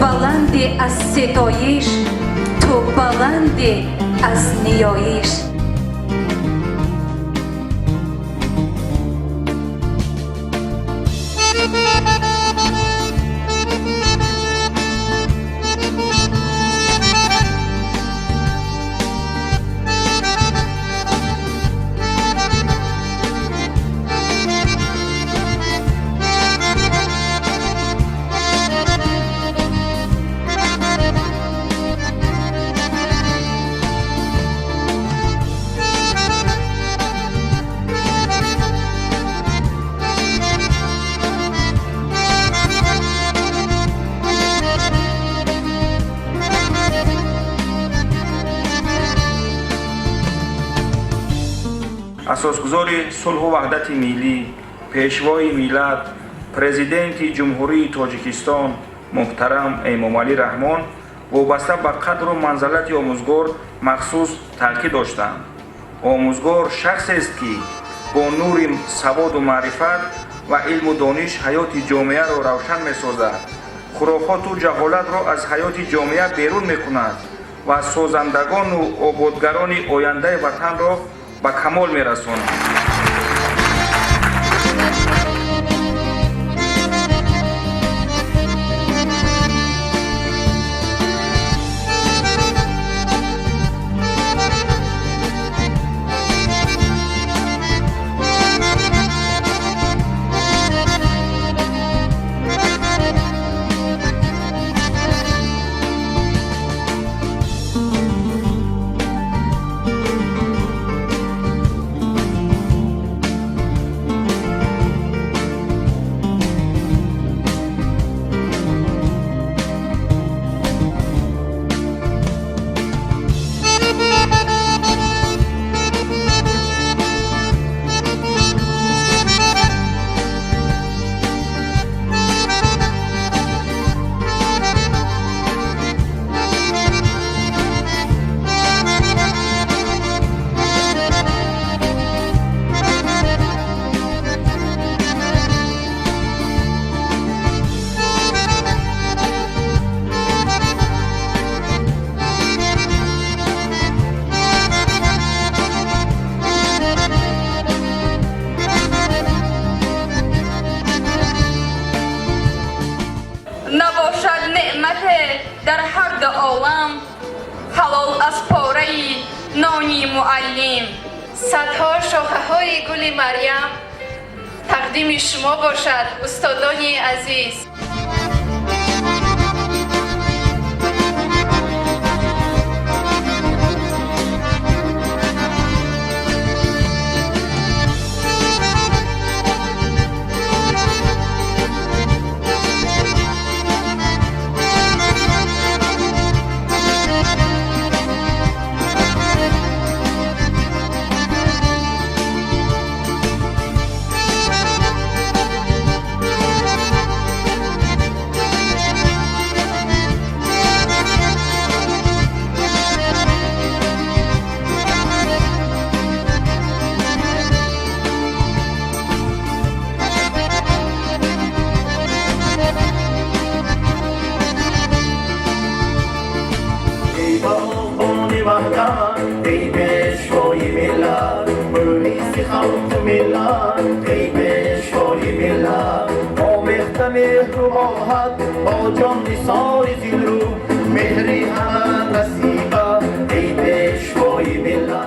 بلندی از ستایش، تو بلندی از نیایش. اساسگزار صلح و وحدت ملی، پیشوای ملت، پرزیدنت جمهوری تاجیکستان محترم امامعلی رحمان وابسته به قدر و منزلت آموزگار مخصوص تاکید داشتند. آموزگار شخصی است که با نور سواد و معرفت و علم و دانش حیات جامعه را روشن می‌سازد، خرافات و جهالت را از حیات جامعه بیرون می‌کند و سازندگان و آبادگران آینده وطن را به کمال می‌رساند. نباشد نعمت در هر دو عالم حلال از پاره نانی معلم. صدها شاخه های گل مریم تقدیم شما باشد استادان عزیز. ای پیشوای ملت، پلیس خلق ملت، ای پیشوای ملت، آمیخته مهر و آهت با جان نثار دل رو، مهری همه نصیبه ای پیشوای ملت.